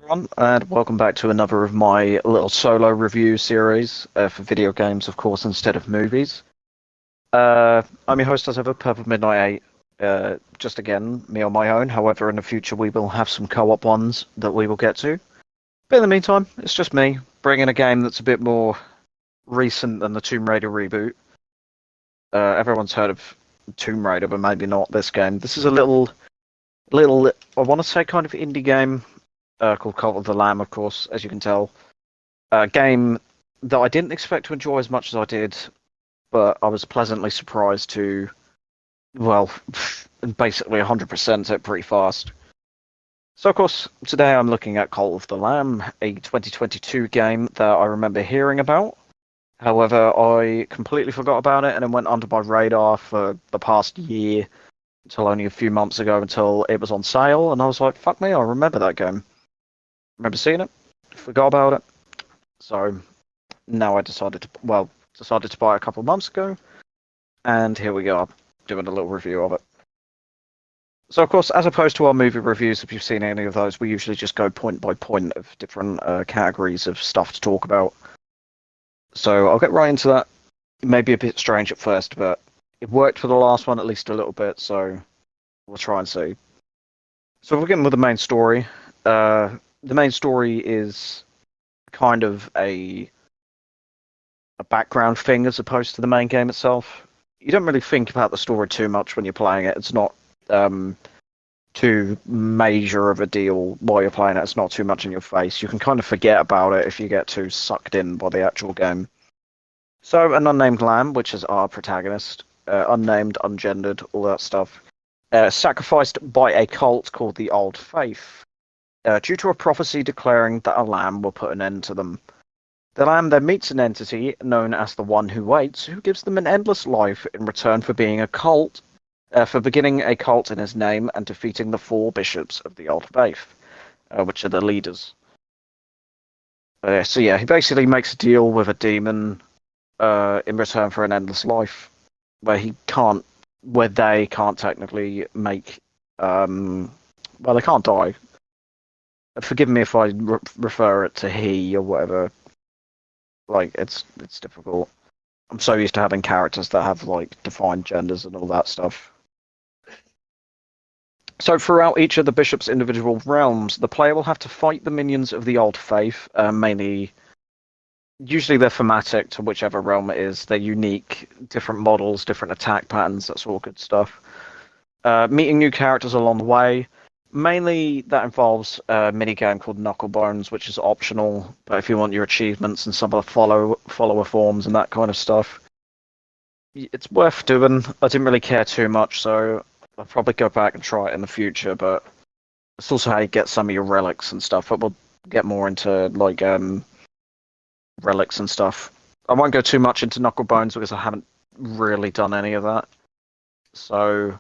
Everyone, and welcome back to another of my little solo review series for video games, of course, instead of movies. I'm your host as ever, Purple Midnight 8. Just again, me on my own. However, in the future, we will have some co-op ones that we will get to. But in the meantime, it's just me bringing a game that's a bit more recent than the Tomb Raider reboot. Everyone's heard of Tomb Raider, but maybe not this game. This is a little, I want to say, kind of indie game called Cult of the Lamb, of course, as you can tell. A game that I didn't expect to enjoy as much as I did, but I was pleasantly surprised to, well, basically 100% it pretty fast. So, of course, today I'm looking at Cult of the Lamb, a 2022 game that I remember hearing about. However, I completely forgot about it and it went under my radar for the past year until only a few months ago until it was on sale, and I was like, fuck me, I remember that game. Remember seeing it, forgot about it. So now I decided to buy it a couple of months ago, and here we go, doing a little review of it. So, of course, as opposed to our movie reviews, if you've seen any of those, we usually just go point by point of different categories of stuff to talk about. So I'll get right into that. It may be a bit strange at first, but it worked for the last one at least a little bit, so we'll try and see. So we'll get with the main story. The main story is kind of a background thing as opposed to the main game itself. You don't really think about the story too much when you're playing it. It's not too major of a deal while you're playing it. It's not too much in your face. You can kind of forget about it if you get too sucked in by the actual game. So, an unnamed lamb, which is our protagonist, unnamed, ungendered, all that stuff, sacrificed by a cult called the Old Faith, due to a prophecy declaring that a lamb will put an end to them. The lamb then meets an entity known as the One Who Waits, who gives them an endless life in return for being a cult, for beginning a cult in his name and defeating the four bishops of the Old Faith, which are the leaders. So yeah, he basically makes a deal with a demon in return for an endless life, where they can't technically make, they can't die. Forgive me if I refer it to he or whatever. Like, it's difficult. I'm so used to having characters that have, like, defined genders and all that stuff. So throughout each of the bishop's individual realms, the player will have to fight the minions of the Old Faith, mainly. Usually they're thematic to whichever realm it is. They're unique, different models, different attack patterns, that's all good stuff. Meeting new characters along the way. Mainly that involves a minigame called Knucklebones, which is optional, but if you want your achievements and some of the follower forms and that kind of stuff, it's worth doing. I didn't really care too much, so I'll probably go back and try it in the future, but it's also how you get some of your relics and stuff, but we'll get more into, like, relics and stuff. I won't go too much into Knucklebones because I haven't really done any of that. So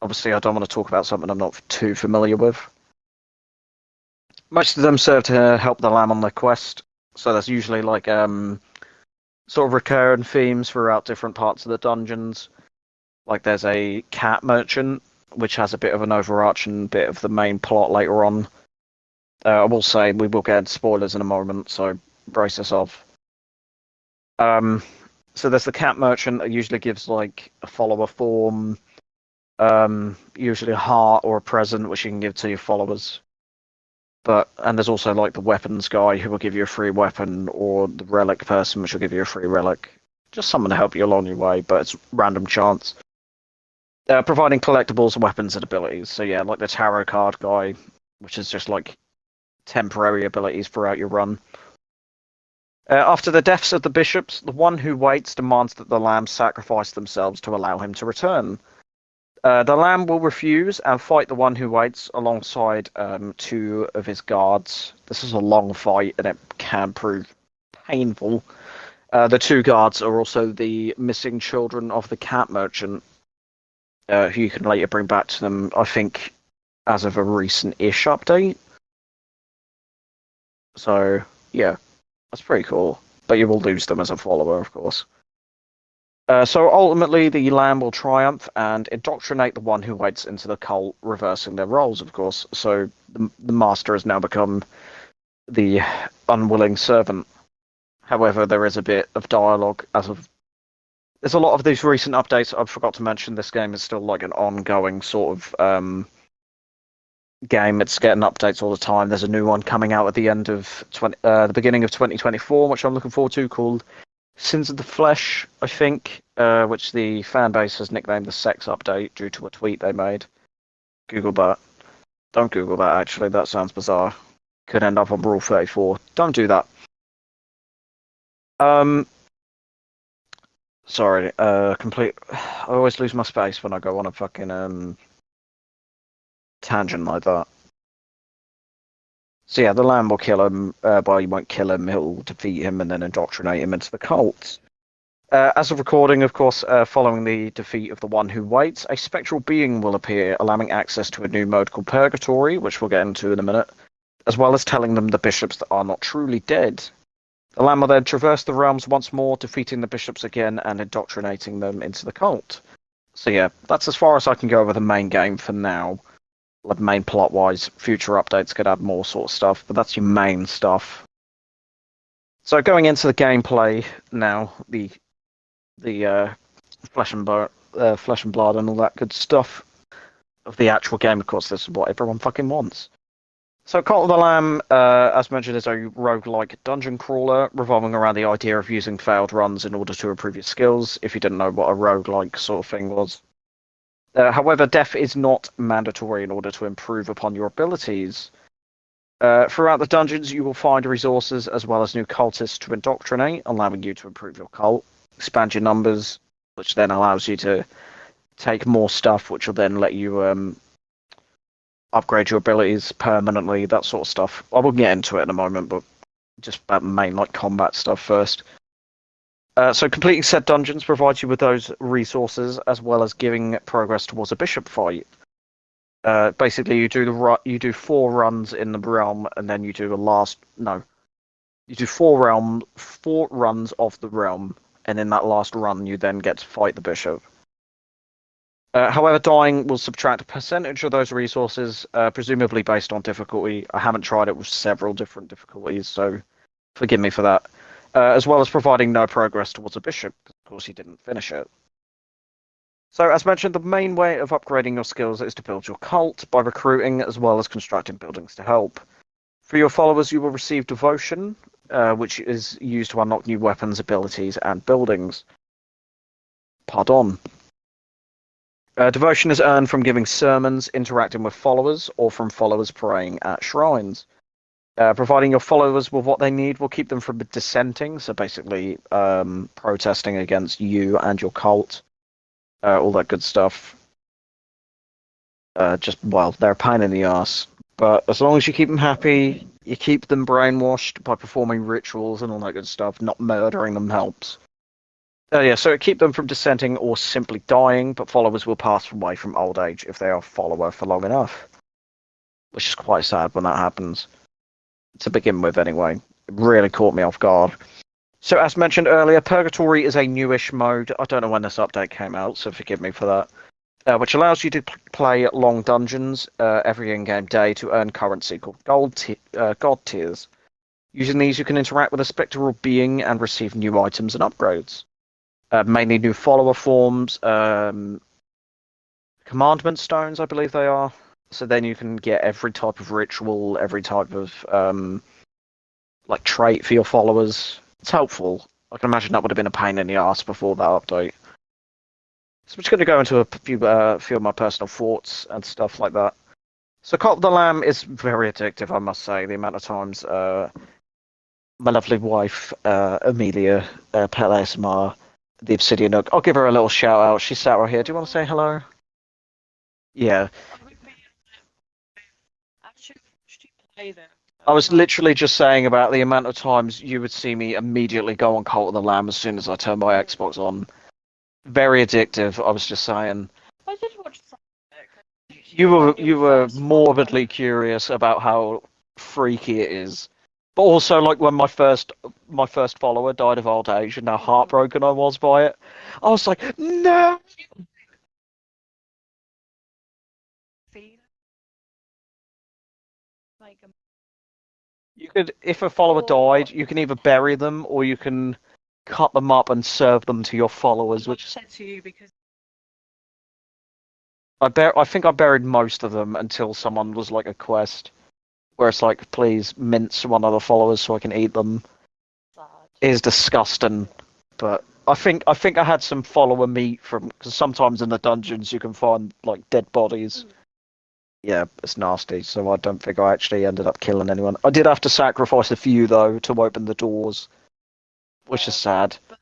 obviously, I don't want to talk about something I'm not too familiar with. Most of them serve to help the lamb on their quest, so there's usually like sort of recurring themes throughout different parts of the dungeons. Like there's a cat merchant, which has a bit of an overarching bit of the main plot later on. I will say we will get into spoilers in a moment, so brace yourself. So there's the cat merchant that usually gives like a follower form. Usually a heart or a present which you can give to your followers. And there's also like the weapons guy who will give you a free weapon, or the relic person which will give you a free relic. Just someone to help you along your way, but it's random chance. Providing collectibles, weapons, and abilities. So yeah, like the tarot card guy, which is just like temporary abilities throughout your run. After the deaths of the bishops, the One Who Waits demands that the lambs sacrifice themselves to allow him to return. The lamb will refuse and fight the One Who Waits alongside two of his guards. This is a long fight and it can prove painful. The two guards are also the missing children of the cat merchant, who you can later bring back to them, I think, as of a recent-ish update. So, yeah, that's pretty cool. But you will lose them as a follower, of course. So ultimately, the Lamb will triumph and indoctrinate the one who waits into the cult, reversing their roles, of course. So the master has now become the unwilling servant. However, there is a bit of dialogue as of. There's a lot of these recent updates. I forgot to mention this game is still like an ongoing sort of game. It's getting updates all the time. There's a new one coming out at the end of the beginning of 2024, which I'm looking forward to, called Sins of the Flesh, I think, which the fan base has nicknamed the Sex Update due to a tweet they made. Google that. Don't Google that, actually. That sounds bizarre. Could end up on Rule 34. Don't do that. Sorry, complete. I always lose my space when I go on a fucking tangent like that. So yeah, the Lamb will kill him. Well, he won't kill him. He'll defeat him and then indoctrinate him into the cult. As of recording, of course, following the defeat of the One Who Waits, a spectral being will appear, allowing access to a new mode called Purgatory, which we'll get into in a minute, as well as telling them the bishops that are not truly dead. The Lamb will then traverse the realms once more, defeating the bishops again and indoctrinating them into the cult. So yeah, that's as far as I can go with the main game for now. Like main plot-wise, future updates could add more sort of stuff, but that's your main stuff. So going into the gameplay now, the flesh and blood and all that good stuff of the actual game. Of course, this is what everyone fucking wants. So Cult of the Lamb, as mentioned, is a roguelike dungeon crawler revolving around the idea of using failed runs in order to improve your skills, if you didn't know what a roguelike sort of thing was. However, death is not mandatory in order to improve upon your abilities. Throughout the dungeons, you will find resources as well as new cultists to indoctrinate, allowing you to improve your cult, expand your numbers, which then allows you to take more stuff, which will then let you upgrade your abilities permanently, that sort of stuff. I will get into it in a moment, but just about main like combat stuff first. So completing said dungeons provides you with those resources as well as giving progress towards a bishop fight. Basically, you do 4 runs in the realm, and then you do you do 4 runs of the realm, and in that last run, you then get to fight the bishop. However, dying will subtract a percentage of those resources, presumably based on difficulty. I haven't tried it with several different difficulties, so forgive me for that. As well as providing no progress towards a bishop, because of course he didn't finish it. So, as mentioned, the main way of upgrading your skills is to build your cult by recruiting as well as constructing buildings to help. For your followers, you will receive devotion, which is used to unlock new weapons, abilities, and buildings. Pardon. Devotion is earned from giving sermons, interacting with followers, or from followers praying at shrines. Providing your followers with what they need will keep them from dissenting, so basically protesting against you and your cult, all that good stuff. They're a pain in the ass. But as long as you keep them happy, you keep them brainwashed by performing rituals and all that good stuff, not murdering them helps. So keep them from dissenting or simply dying, but followers will pass away from old age if they are a follower for long enough. Which is quite sad when that happens. To begin with, anyway. It really caught me off guard. So, as mentioned earlier, Purgatory is a newish mode. I don't know when this update came out, so forgive me for that. Which allows you to play long dungeons every in-game day to earn currency called God Tiers. Using these, you can interact with a spectral being and receive new items and upgrades. Mainly new follower forms, commandment stones, I believe they are. So then you can get every type of ritual, every type of trait for your followers. It's helpful. I can imagine that would have been a pain in the ass before that update. So I'm just going to go into a few of my personal thoughts and stuff like that. So Cult of the Lamb is very addictive, I must say. The amount of times my lovely wife, Amelia Pelesmar, the Obsidian Nook, I'll give her a little shout out. She sat right here. Do you want to say hello? Yeah. I was literally just saying about the amount of times you would see me immediately go on Cult of the Lamb as soon as I turn my Xbox on. Very addictive, I was just saying. I did watch some You were morbidly curious about how freaky it is. But also, like when my first follower died of old age, and how heartbroken I was by it. I was like, no. Feel like You could, if a follower Or died, you can either bury them or you can cut them up and serve them to your followers. like Which I said to you because I think I buried most of them until someone was like a quest where it's like, please mince one of the followers so I can eat them. sad. It is disgusting, but I think I had some follower meat from because sometimes in the dungeons you can find like dead bodies. Yeah, it's nasty. So I don't think I actually ended up killing anyone. I did have to sacrifice a few though to open the doors, which is sad. But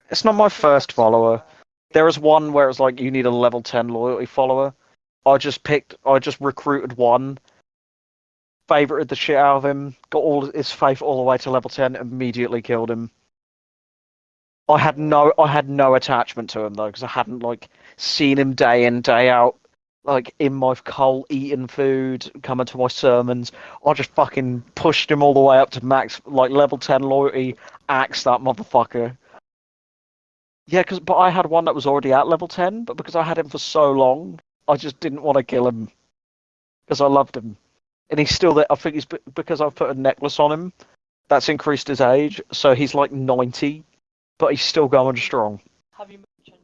It's not my first follower. There was one where it was like you need a level 10 loyalty follower. I just recruited one, favorited the shit out of him, got all his faith all the way to level 10, immediately killed him. I had no attachment to him though, because I hadn't like seen him day in, day out, like in my cult, eating food, coming to my sermons. I just fucking pushed him all the way up to max, like level 10 loyalty, axed that motherfucker. Yeah, but I had one that was already at level 10, but because I had him for so long, I just didn't want to kill him because I loved him. And he's still there. I think because I've put a necklace on him, that's increased his age, so he's like 90, but he's still going strong. have you mentioned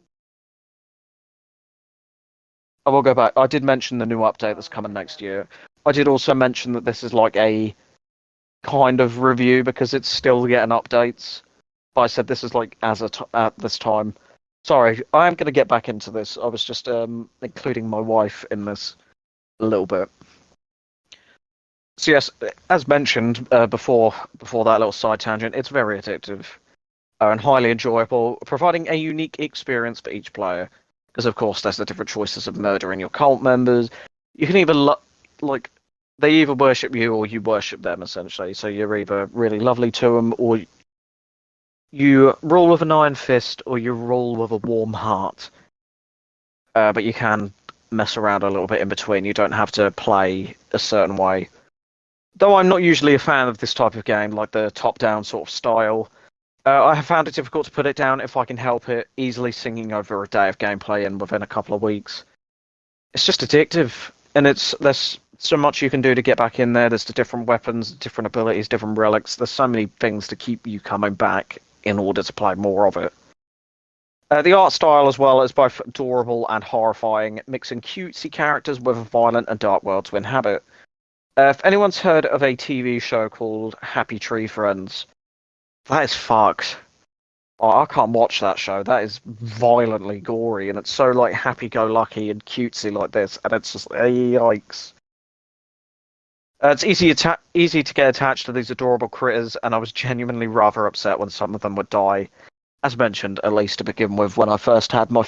I will go back. I did mention the new update that's coming next year. I did also mention that this is like a kind of review because it's still getting updates. But I said this is like at this time. Sorry, I am going to get back into this. I was just including my wife in this a little bit. So yes, as mentioned before that little side tangent, it's very addictive and highly enjoyable, providing a unique experience for each player. Because of course, there's the different choices of murdering your cult members. You can either like they either worship you or you worship them essentially. So you're either really lovely to them or you rule with an iron fist or you rule with a warm heart. But you can mess around a little bit in between. You don't have to play a certain way. Though I'm not usually a fan of this type of game, like the top-down sort of style, I have found it difficult to put it down if I can help it, easily singing over a day of gameplay and within a couple of weeks. It's just addictive, and there's so much you can do to get back in there. There's the different weapons, different abilities, different relics. There's so many things to keep you coming back in order to play more of it. The art style as well is both adorable and horrifying, mixing cutesy characters with a violent and dark world to inhabit. If anyone's heard of a TV show called Happy Tree Friends, that is fucked. Oh, I can't watch that show. That is violently gory, and it's so like happy-go-lucky and cutesy like this, and it's just yikes. It's easy to get attached to these adorable critters, and I was genuinely rather upset when some of them would die. As mentioned, at least to begin with, when I first had my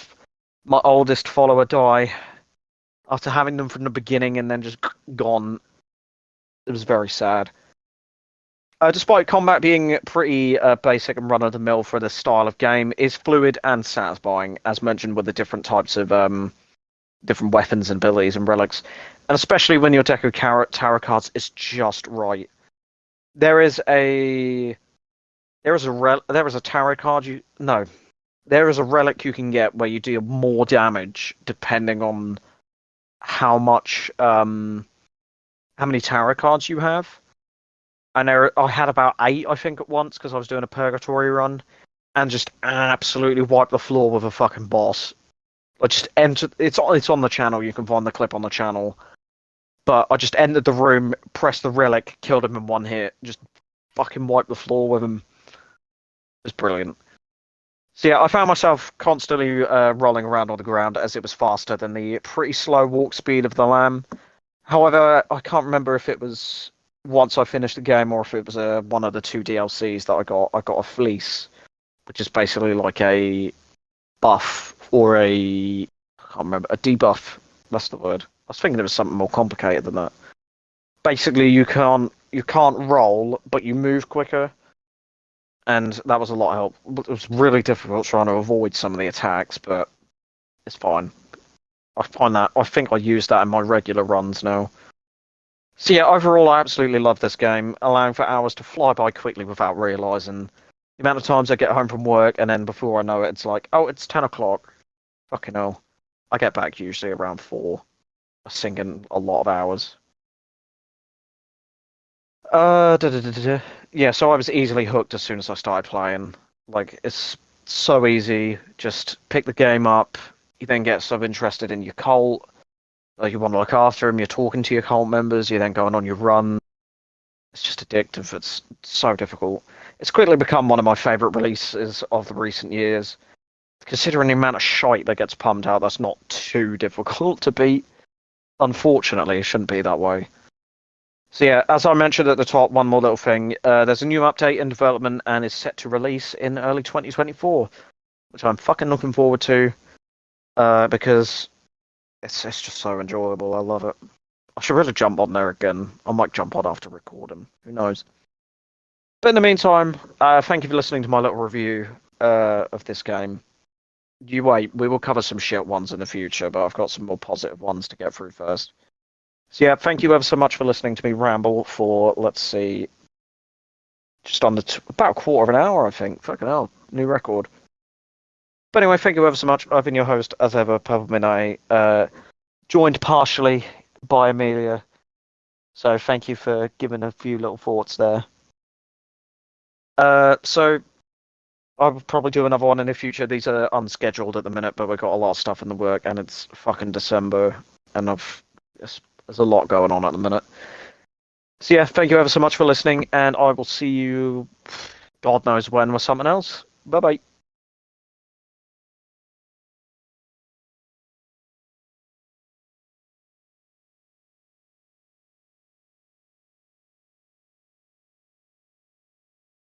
oldest follower die, after having them from the beginning and then just gone, it was very sad. Despite combat being pretty basic and run-of-the-mill for this style of game, is fluid and satisfying, as mentioned with the different types of different weapons and abilities and relics, and especially when your deck of tarot cards is just right. There is a there is a tarot card there is a relic you can get where you do more damage depending on how much how many tarot cards you have. And I had about 8, I think, at once because I was doing a purgatory run, and just absolutely wiped the floor with a fucking boss. I just entered. It's on the channel. You can find the clip on the channel. But I just entered the room, pressed the relic, killed him in one hit, just fucking wiped the floor with him. It was brilliant. So yeah, I found myself constantly rolling around on the ground as it was faster than the pretty slow walk speed of the lamb. However, I can't remember if it was once I finished the game or if it was one of the 2 DLCs that I got. I got a fleece, which is basically like a buff or I can't remember, a debuff. That's the word. I was thinking it was something more complicated than that. Basically, you can't roll, but you move quicker, and that was a lot of help. It was really difficult trying to avoid some of the attacks, but it's fine. I think I use that in my regular runs now. So yeah, overall, I absolutely love this game, allowing for hours to fly by quickly without realizing the amount of times I get home from work, and then before I know it, it's like, oh, it's 10 o'clock. Fucking hell. I get back usually around 4. I sink in a lot of hours. Yeah, so I was easily hooked as soon as I started playing. Like, it's so easy. Just pick the game up. You then get so interested in your cult. Like, you want to look after them. You're talking to your cult members. You're then going on your run. It's just addictive. It's so difficult. It's quickly become one of my favorite releases of the recent years. Considering the amount of shite that gets pumped out, that's not too difficult to beat. Unfortunately, it shouldn't be that way. So yeah, as I mentioned at the top, one more little thing. There's a new update in development and is set to release in early 2024, which I'm fucking looking forward to, because it's just so enjoyable. I love it. I should really jump on there again. I might jump on after recording. Who knows? But in the meantime, thank you for listening to my little review of this game. You wait, we will cover some shit ones in the future, but I've got some more positive ones to get through first. So yeah, thank you ever so much for listening to me ramble for, let's see, just under about a quarter of an hour, I think. Fucking hell, new record. But anyway, thank you ever so much. I've been your host, as ever, Purple Midnight, joined partially by Amelia. So thank you for giving a few little thoughts there. So I'll probably do another one in the future. These are unscheduled at the minute, but we've got a lot of stuff in the work, and it's fucking December, and there's a lot going on at the minute. So yeah, thank you ever so much for listening, and I will see you, God knows when, with something else. Bye bye.